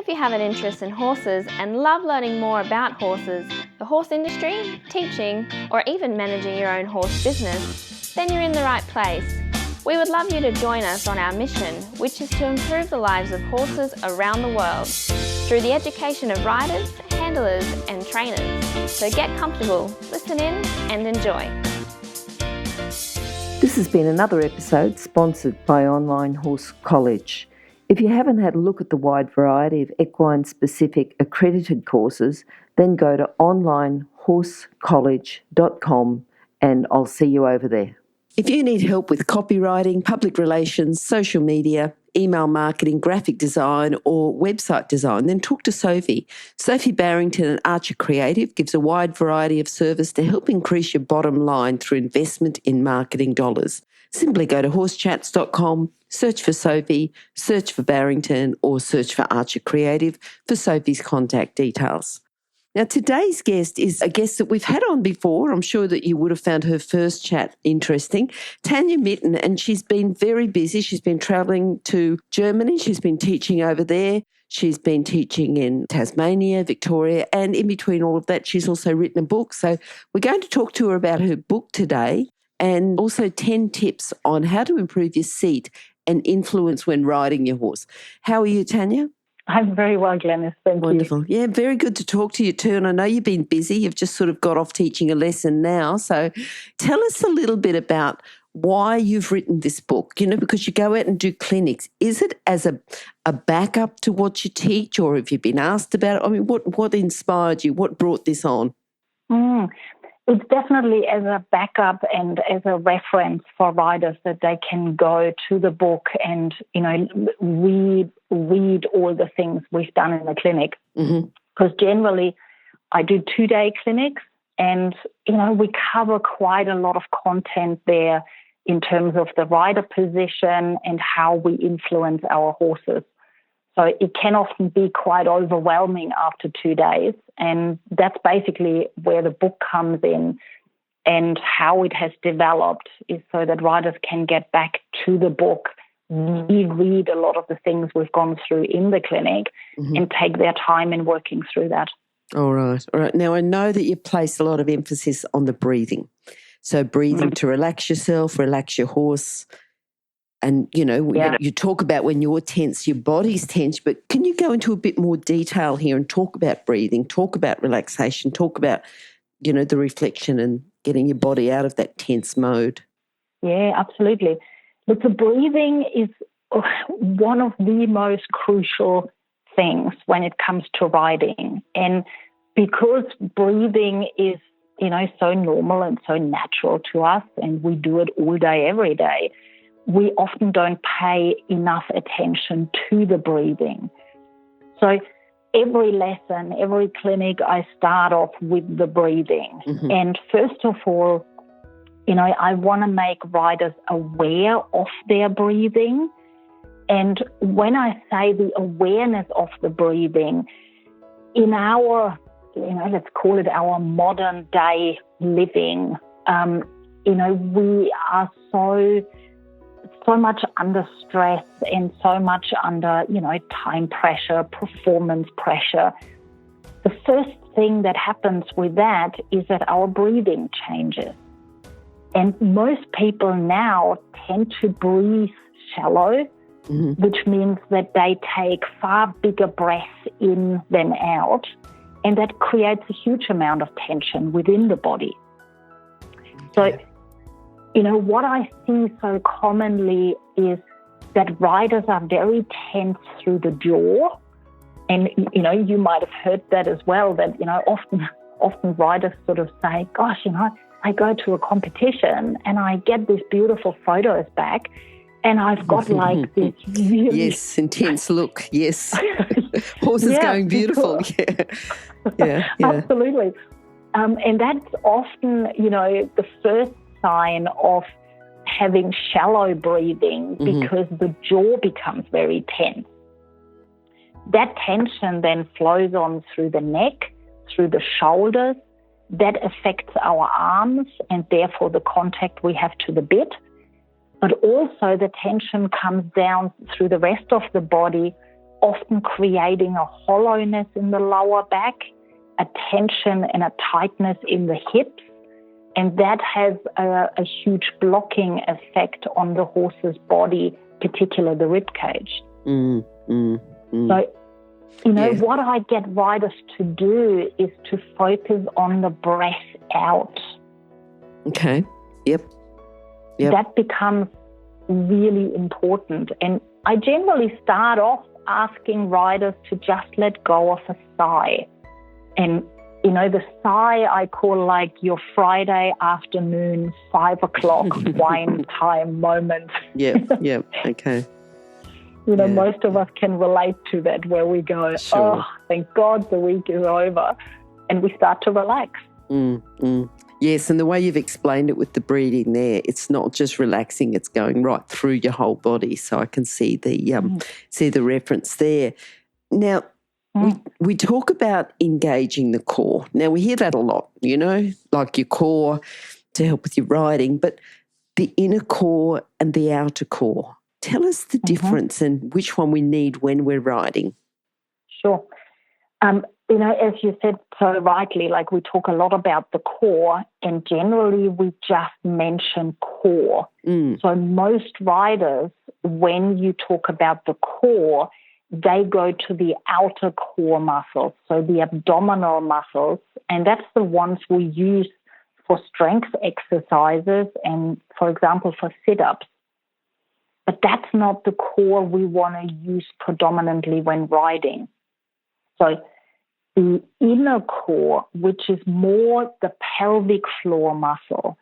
If you have an interest in horses and love learning more about horses, the horse industry, teaching, or even managing your own horse business, then you're in the right place. We would love you to join us on our mission, which is to improve the lives of horses around the world through the education of riders, handlers, and trainers. So get comfortable, listen in, and enjoy. This has been another episode sponsored by Online Horse College. If you haven't had a look at the wide variety of equine-specific accredited courses, then go to onlinehorsecollege.com and I'll see you over there. If you need help with copywriting, public relations, social media, email marketing, graphic design or website design, then talk to Sophie. Sophie Barrington and Archer Creative gives a wide variety of service to help increase your bottom line through investment in marketing dollars. Simply go to horsechats.com, search for Sophie, search for Barrington or search for Archer Creative for Sophie's contact details. Now, today's guest is a guest that we've had on before. I'm sure that you would have found her first chat interesting. Tanja Mitton, and she's been very busy. She's been travelling to Germany. She's been teaching over there. She's been teaching in Tasmania, Victoria, and in between all of that, she's also written a book. So we're going to talk to her about her book today and also 10 tips on how to improve your seat and influence when riding your horse. How are you, Tanja? I'm very well, Glenys. Thank you. Wonderful. Yeah, very good to talk to you too. And I know you've been busy. You've just sort of got off teaching a lesson now. So tell us a little bit about why you've written this book, because you go out and do clinics. Is it as a backup to what you teach, or have you been asked about it? I mean, what inspired you? What brought this on? It's definitely as a backup and as a reference for riders that they can go to the book and, read all the things we've done in the clinic. Because generally I do 2-day clinics and, we cover quite a lot of content there in terms of the rider position and how we influence our horses. So it can often be quite overwhelming after 2 days. And that's basically where the book comes in, and how it has developed is so that riders can get back to the book, reread a lot of the things we've gone through in the clinic and take their time in working through that. All right. Now, I know that you place a lot of emphasis on the breathing. So breathing to relax yourself, relax your horse. And, you talk about when you're tense, your body's tense, but can you go into a bit more detail here and talk about breathing, talk about relaxation, talk about, the reflection and getting your body out of that tense mode? Yeah, absolutely. Look, the breathing is one of the most crucial things when it comes to riding. And because breathing is, so normal and so natural to us, and we do it all day, every day, we often don't pay enough attention to the breathing. So every lesson, every clinic, I start off with the breathing. And first of all, I want to make riders aware of their breathing. And when I say the awareness of the breathing, in our, let's call it our modern day living, we are so much under stress and so much under, time pressure, performance pressure. The first thing that happens with that is that our breathing changes. And most people now tend to breathe shallow, which means that they take far bigger breaths in than out. And that creates a huge amount of tension within the body. So, what I see so commonly is that riders are very tense through the jaw. And, you might have heard that as well, that, often riders sort of say, gosh, I go to a competition and I get these beautiful photos back and I've got like this really... Yes, intense look, yes. Horse is going beautiful, yeah. Absolutely. And that's often, the first sign of having shallow breathing because the jaw becomes very tense. That tension then flows on through the neck, through the shoulders. That affects our arms and therefore the contact we have to the bit. But also the tension comes down through the rest of the body often creating a hollowness in the lower back, a tension and a tightness in the hips, and that has a huge blocking effect on the horse's body, particularly the rib cage. So, what I get riders to do is to focus on the breath out. Okay. Yep. That becomes really important. And I generally start off asking riders to just let go of a sigh. And, the sigh I call like your Friday afternoon, 5 o'clock wine time moment. Yeah. Okay. Most of us can relate to that, where we go, oh, thank God the week is over. And we start to relax. Yes, and the way you've explained it with the breathing there, it's not just relaxing, it's going right through your whole body. So I can see the reference there. Now, we talk about engaging the core. Now, we hear that a lot, like your core to help with your riding, but the inner core and the outer core. Tell us the difference and which one we need when we're riding. Sure. As you said so rightly, like we talk a lot about the core, and generally we just mention core. So most riders, when you talk about the core, they go to the outer core muscles, so the abdominal muscles, and that's the ones we use for strength exercises and, for example, for sit-ups. But that's not the core we want to use predominantly when riding. So the inner core, which is more the pelvic floor muscle,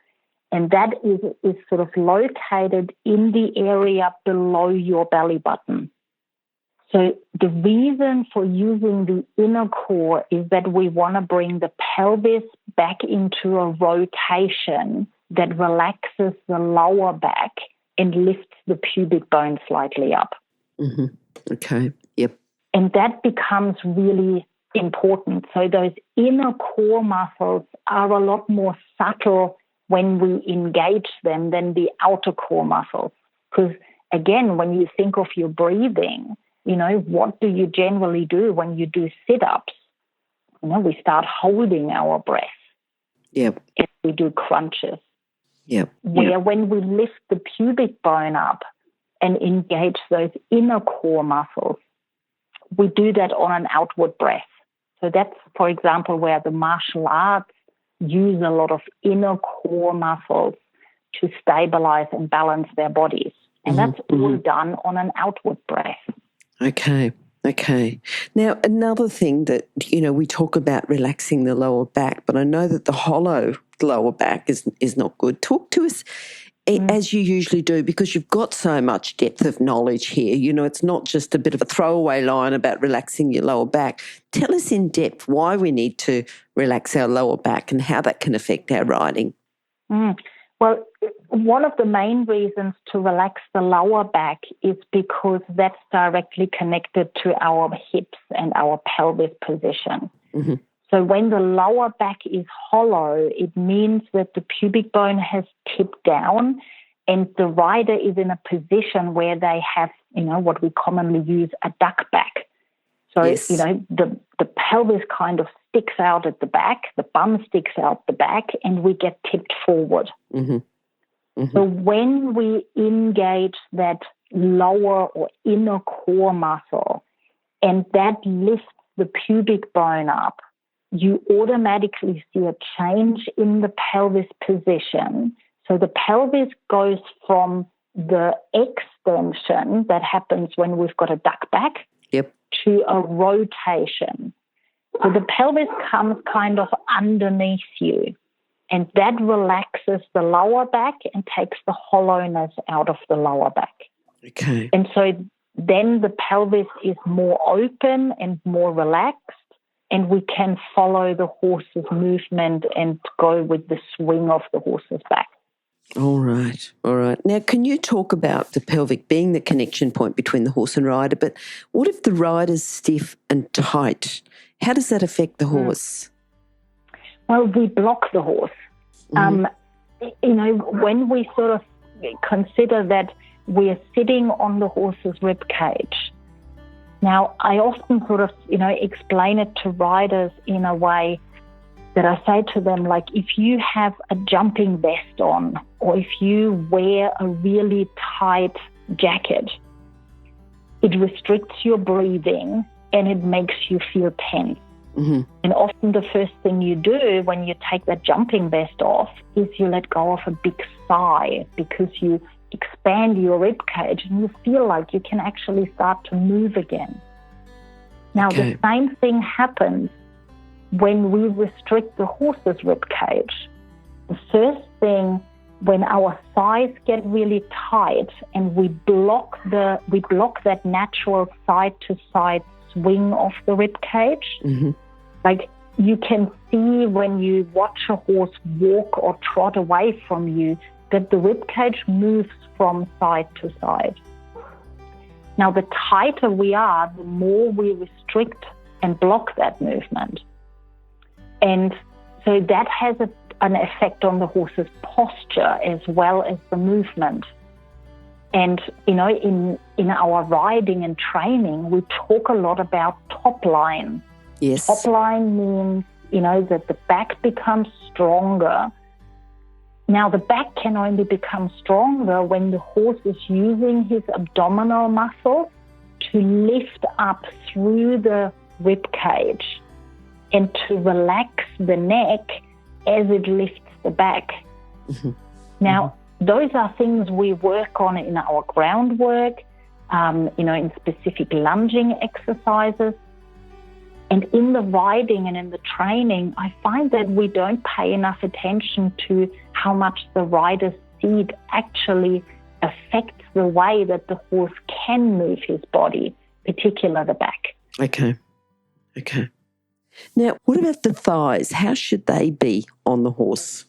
and that is sort of located in the area below your belly button. So the reason for using the inner core is that we want to bring the pelvis back into a rotation that relaxes the lower back and lifts the pubic bone slightly up. Okay, yep. And that becomes really important. So those inner core muscles are a lot more subtle when we engage them than the outer core muscles. Because again, when you think of your breathing, what do you generally do when you do sit-ups? We start holding our breath. Yep. If we do crunches. Yep. When we lift the pubic bone up and engage those inner core muscles, we do that on an outward breath. So that's, for example, where the martial arts use a lot of inner core muscles to stabilize and balance their bodies. And that's all done on an outward breath. Okay. Now, another thing that, we talk about relaxing the lower back, but I know that the hollow lower back is not good. Talk to us as you usually do, because you've got so much depth of knowledge here. It's not just a bit of a throwaway line about relaxing your lower back. Tell us in depth why we need to relax our lower back and how that can affect our riding. Well, one of the main reasons to relax the lower back is because that's directly connected to our hips and our pelvis position. So when the lower back is hollow, it means that the pubic bone has tipped down and the rider is in a position where they have, what we commonly use, a duck back. So, the pelvis kind of sticks out at the back, the bum sticks out the back, and we get tipped forward. So when we engage that lower or inner core muscle and that lifts the pubic bone up, you automatically see a change in the pelvis position. So the pelvis goes from the extension that happens when we've got a duck back to a rotation. So the pelvis comes kind of underneath you, and that relaxes the lower back and takes the hollowness out of the lower back. Okay. And so then the pelvis is more open and more relaxed, and we can follow the horse's movement and go with the swing of the horse's back. All right. Now, can you talk about the pelvic being the connection point between the horse and rider, but what if the rider's stiff and tight? How does that affect the horse? Well, we block the horse. When we sort of consider that we're sitting on the horse's rib cage, Now, I often sort of, explain it to riders in a way that I say to them, like, if you have a jumping vest on, or if you wear a really tight jacket, it restricts your breathing and it makes you feel tense. Mm-hmm. And often the first thing you do when you take that jumping vest off is you let go of a big sigh, because you expand your rib cage and you feel like you can actually start to move again. Now, Okay. the same thing happens when we restrict the horse's rib cage. The first thing, when our thighs get really tight and we block that natural side-to-side swing of the rib cage, Mm-hmm. like you can see when you watch a horse walk or trot away from you, that the rib cage moves from side to side. Now, the tighter we are, the more we restrict and block that movement. And so that has an effect on the horse's posture as well as the movement. And, in our riding and training, we talk a lot about top line. Yes. Top line means, that the back becomes stronger. Now, the back can only become stronger when the horse is using his abdominal muscles to lift up through the rib cage and to relax the neck as it lifts the back. Mm-hmm. Now, those are things we work on in our groundwork, in specific lunging exercises. And in the riding and in the training, I find that we don't pay enough attention to how much the rider's seat actually affects the way that the horse can move his body, particularly the back. Okay. Now, what about the thighs? How should they be on the horse?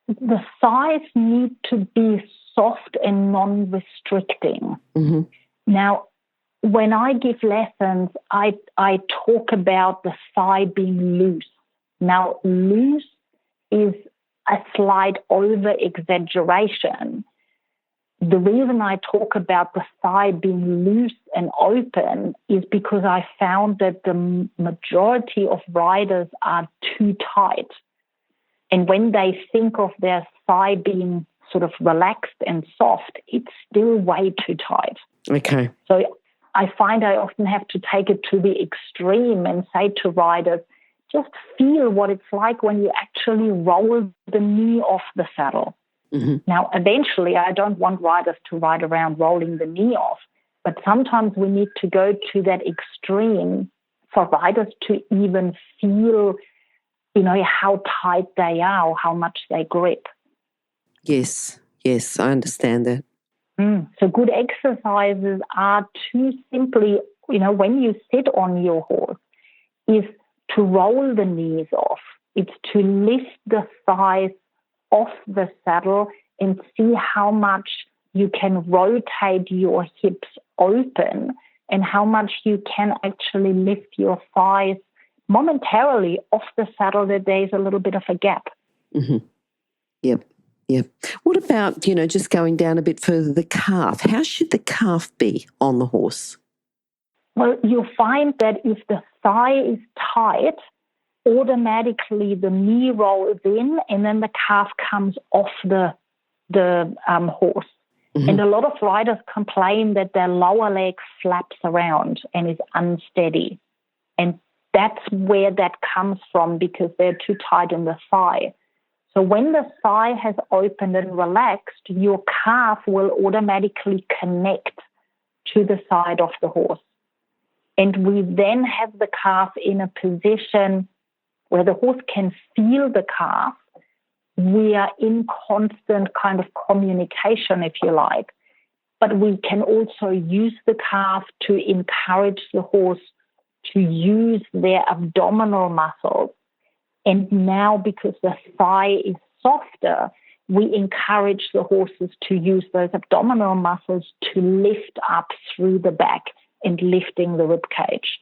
The thighs need to be soft and non-restricting. Mm-hmm. Now, when I give lessons, I talk about the thigh being loose. Now, loose is a slight over-exaggeration. The reason I talk about the thigh being loose and open is because I found that the majority of riders are too tight. And when they think of their thigh being sort of relaxed and soft, it's still way too tight. Okay. So I find I often have to take it to the extreme and say to riders, just feel what it's like when you actually roll the knee off the saddle. Mm-hmm. Now, eventually, I don't want riders to ride around rolling the knee off, but sometimes we need to go to that extreme for riders to even feel, how tight they are or how much they grip. Yes, I understand that. So good exercises are to simply, when you sit on your horse, is to roll the knees off. It's to lift the thighs off the saddle and see how much you can rotate your hips open and how much you can actually lift your thighs momentarily off the saddle, that there's a little bit of a gap. Mm-hmm. Yep. What about, just going down a bit further, the calf? How should the calf be on the horse? Well, you'll find that if the thigh is tight, automatically the knee rolls in and then the calf comes off the horse. Mm-hmm. And a lot of riders complain that their lower leg flaps around and is unsteady. And that's where that comes from, because they're too tight in the thigh. So when the thigh has opened and relaxed, your calf will automatically connect to the side of the horse. And we then have the calf in a position where the horse can feel the calf. We are in constant kind of communication, if you like. But we can also use the calf to encourage the horse to use their abdominal muscles. And now, because the thigh is softer, we encourage the horses to use those abdominal muscles to lift up through the back and lifting the rib cage,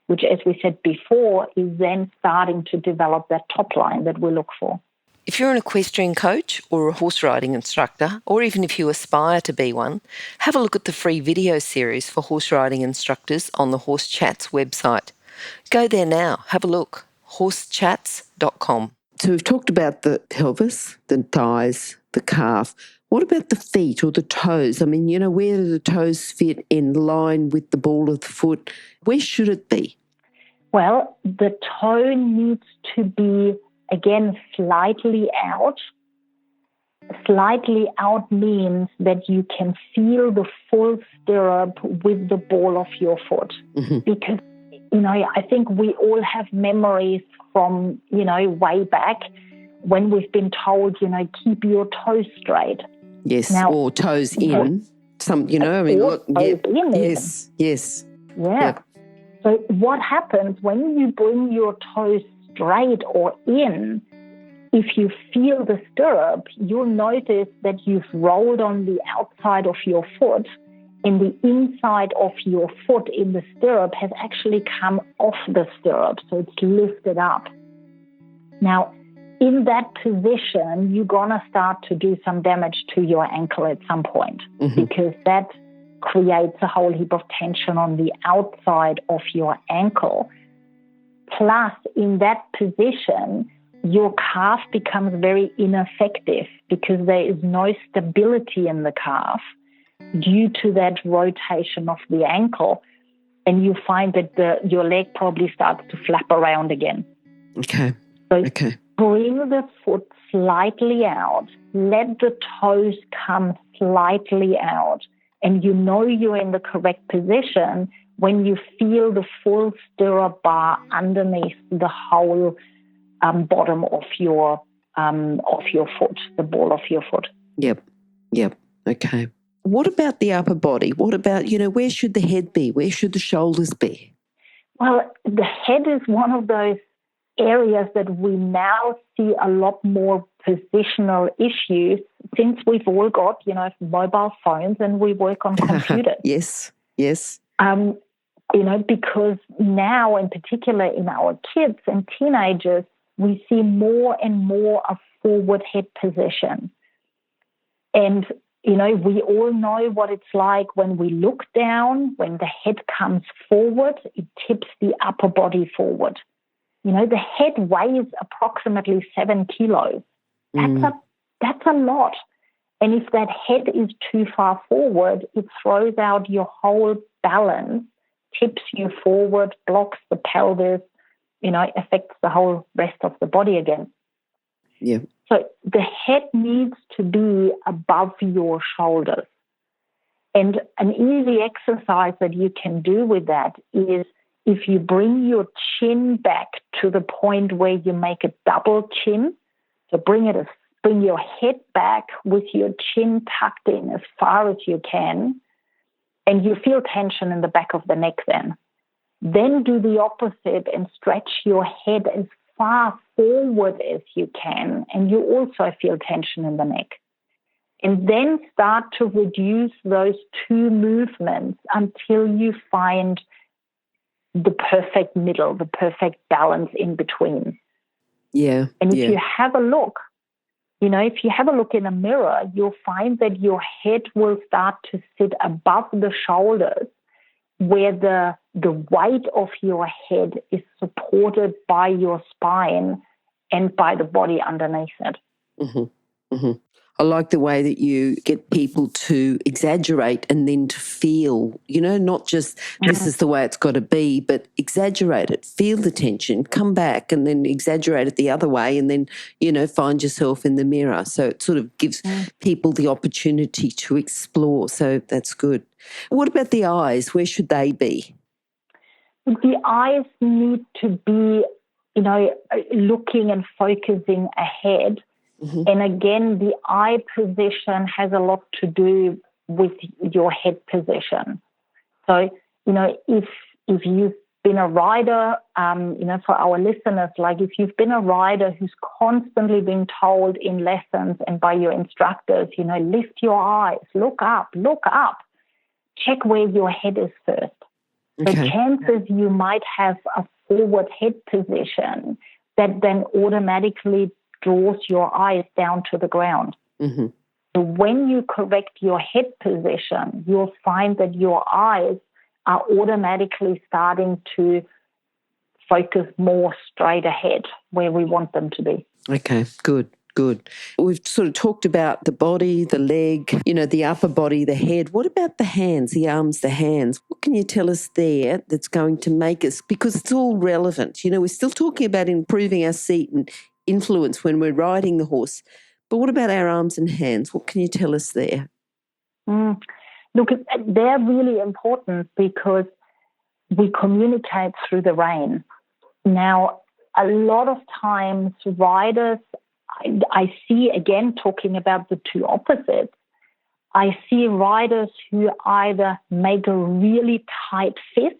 which, as we said before, is then starting to develop that top line that we look for. If you're an equestrian coach or a horse riding instructor, or even if you aspire to be one, have a look at the free video series for horse riding instructors on the Horse Chats website. Go there now, have a look, horsechats.com. So we've talked about the pelvis, the thighs, the calf. What about the feet or the toes? I mean, where do the toes fit in line with the ball of the foot? Where should it be? Well, the toe needs to be, again, slightly out. Slightly out means that you can feel the full stirrup with the ball of your foot. Mm-hmm. Because, I think we all have memories from, way back when we've been told, keep your toes straight. Yes, now, or toes in. Yes. Yeah. Yep. So what happens when you bring your toes straight or in, if you feel the stirrup, you'll notice that you've rolled on the outside of your foot and the inside of your foot in the stirrup has actually come off the stirrup, so it's lifted up. Now, in that position, you're going to start to do some damage to your ankle at some point, mm-hmm. because that creates a whole heap of tension on the outside of your ankle. Plus, in that position, your calf becomes very ineffective because there is no stability in the calf due to that rotation of the ankle. And you find that your leg probably starts to flap around again. Okay. Bring the foot slightly out. Let the toes come slightly out. And you're in the correct position when you feel the full stirrup bar underneath the whole bottom of your foot, the ball of your foot. Yep. Okay. What about the upper body? What about, where should the head be? Where should the shoulders be? Well, the head is one of those areas that we now see a lot more positional issues since we've all got, mobile phones and we work on computers. Yes. Because now, in particular in our kids and teenagers, we see more and more a forward head position. And, we all know what it's like when we look down, when the head comes forward, it tips the upper body forward. The head weighs approximately 7 kilos. That's a lot. And if that head is too far forward, it throws out your whole balance, tips you forward, blocks the pelvis, affects the whole rest of the body again. Yeah. So the head needs to be above your shoulders. And an easy exercise that you can do with that is if you bring your chin back to the point where you make a double chin, so bring your head back with your chin tucked in as far as you can, and you feel tension in the back of the neck then. Then do the opposite and stretch your head as far forward as you can, and you also feel tension in the neck. And then start to reduce those two movements until you find the perfect middle, the perfect balance in between. Yeah. And if you have a look, if you have a look in a mirror, you'll find that your head will start to sit above the shoulders, where the weight of your head is supported by your spine and by the body underneath it. Mm-hmm. Mm-hmm. I like the way that you get people to exaggerate and then to feel, not just this is the way it's got to be, but exaggerate it, feel the tension, come back and then exaggerate it the other way and then, find yourself in the mirror. So it sort of gives people the opportunity to explore. So that's good. What about the eyes? Where should they be? The eyes need to be, looking and focusing ahead. Mm-hmm. And again, the eye position has a lot to do with your head position. So, if you've been a rider, for our listeners, like if you've been a rider who's constantly being told in lessons and by your instructors, lift your eyes, look up, check where your head is first. Okay. The chances you might have a forward head position that then automatically draws your eyes down to the ground. Mm-hmm. So when you correct your head position, you'll find that your eyes are automatically starting to focus more straight ahead where we want them to be. Okay, good. We've sort of talked about the body, the leg, the upper body, the head. What about the hands, the arms, the hands? What can you tell us there that's going to make us, because it's all relevant. We're still talking about improving our seat and influence when we're riding the horse. But what about our arms and hands? What can you tell us there? Look, they're really important because we communicate through the rein. Now, a lot of times riders, I see, again, talking about the two opposites, I see riders who either make a really tight fist,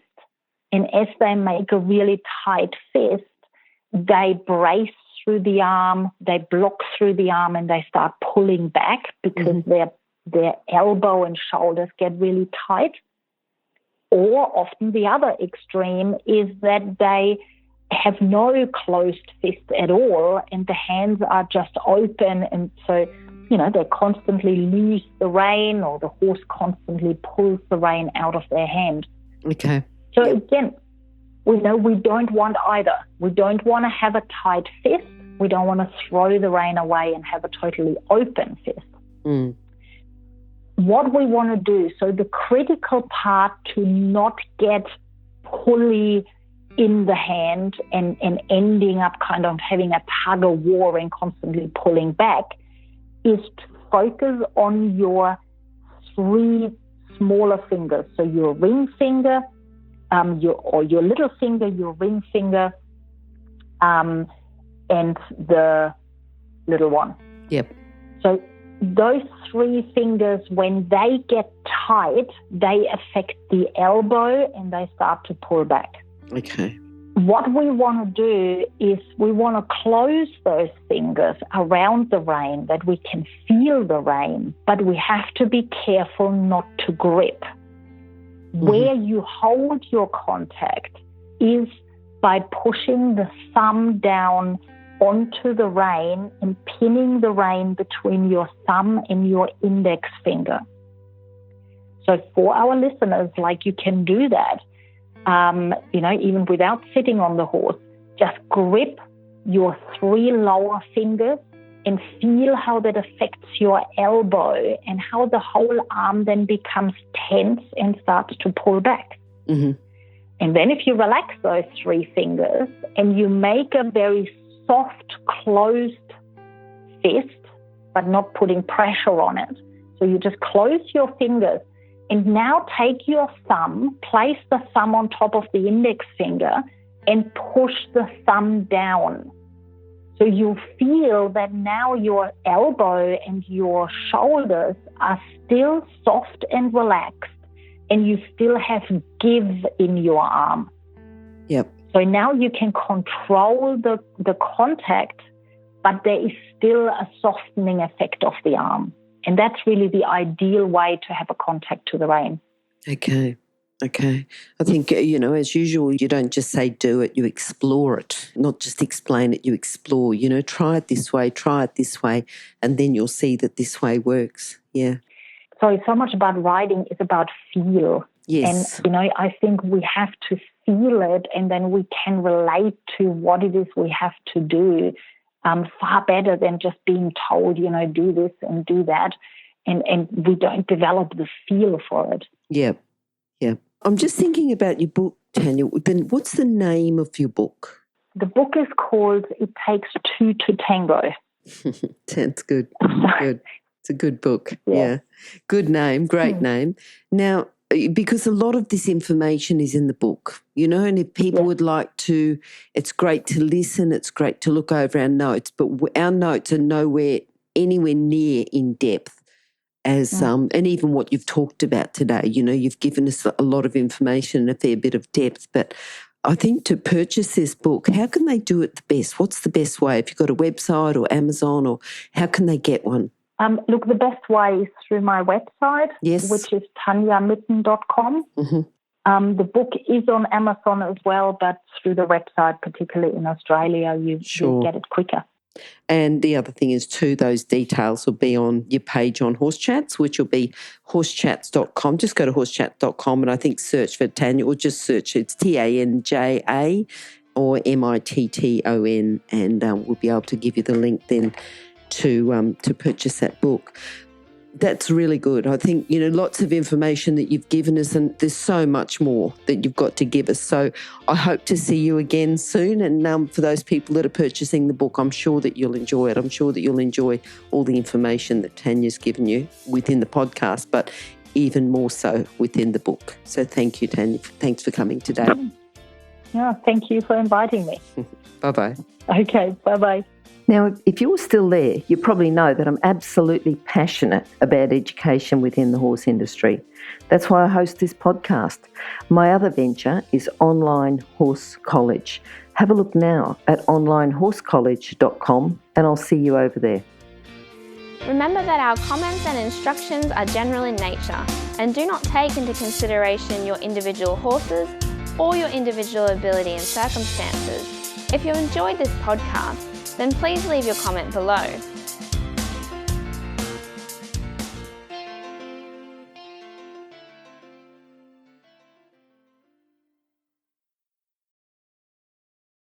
and as they make a really tight fist, they brace through the arm, they block through the arm, and they start pulling back because their elbow and shoulders get really tight. Or often the other extreme is that they have no closed fist at all and the hands are just open, and so they constantly lose the rein, or the horse constantly pulls the rein out of their hand. Okay. So again, we know we don't want either. We don't want to have a tight fist. We don't want to throw the rein away and have a totally open fist. What we want to do, so the critical part to not get pulley in the hand and ending up kind of having a tug of war and constantly pulling back, is to focus on your three smaller fingers. So your ring finger, your little finger, your ring finger, and the little one. Yep. So those three fingers, when they get tight, they affect the elbow and they start to pull back. Okay. What we want to do is we want to close those fingers around the rein, that we can feel the rein, but we have to be careful not to grip. Where you hold your contact is by pushing the thumb down onto the rein and pinning the rein between your thumb and your index finger. So for our listeners, you can do that, even without sitting on the horse. Just grip your three lower fingers and feel how that affects your elbow and how the whole arm then becomes tense and starts to pull back. And then if you relax those three fingers and you make a very soft, closed fist, but not putting pressure on it. So you just close your fingers and now take your thumb, place the thumb on top of the index finger and push the thumb down. So you feel that now your elbow and your shoulders are still soft and relaxed and you still have give in your arm. Yep. So now you can control the contact, but there is still a softening effect of the arm. And that's really the ideal way to have a contact to the rein. Okay. I think, as usual, you don't just say do it, you explore it. Not just explain it, you explore. Try it this way, and then you'll see that this way works. Yeah. So much about riding is about feel. Yes. And, I think we have to feel it and then we can relate to what it is we have to do far better than just being told, do this and do that. And we don't develop the feel for it. Yep. I'm just thinking about your book, Tanja. Then what's the name of your book? The book is called It Takes Two to Tango. Sounds good. Good. It's a good book. Yeah. Good name, great name. Now, because a lot of this information is in the book, and if people would like to, it's great to listen, it's great to look over our notes, but our notes are anywhere near in depth as, and even what you've talked about today. You've given us a lot of information and a fair bit of depth, but I think to purchase this book, how can they do it the best? What's the best way? If you've got a website or Amazon, or how can they get one? Look, the best way is through my website, which is tanjamitten.com. The book is on Amazon as well, but through the website, particularly in Australia, you get it quicker. And the other thing is too, those details will be on your page on Horse Chats, which will be horsechats.com. Just go to horsechats.com and I think search for Tanja, or just search, it's Tanja or Mitton, and we'll be able to give you the link then to purchase that book. That's really good. I think, lots of information that you've given us, and there's so much more that you've got to give us. So I hope to see you again soon. And for those people that are purchasing the book, I'm sure that you'll enjoy it. I'm sure that you'll enjoy all the information that Tanja's given you within the podcast, but even more so within the book. So thank you, Tanja. Thanks for coming today. Yeah, thank you for inviting me. Bye-bye. Okay, bye-bye. Now, if you're still there, you probably know that I'm absolutely passionate about education within the horse industry. That's why I host this podcast. My other venture is Online Horse College. Have a look now at onlinehorsecollege.com and I'll see you over there. Remember that our comments and instructions are general in nature and do not take into consideration your individual horses or your individual ability and circumstances. If you enjoyed this podcast, then please leave your comment below.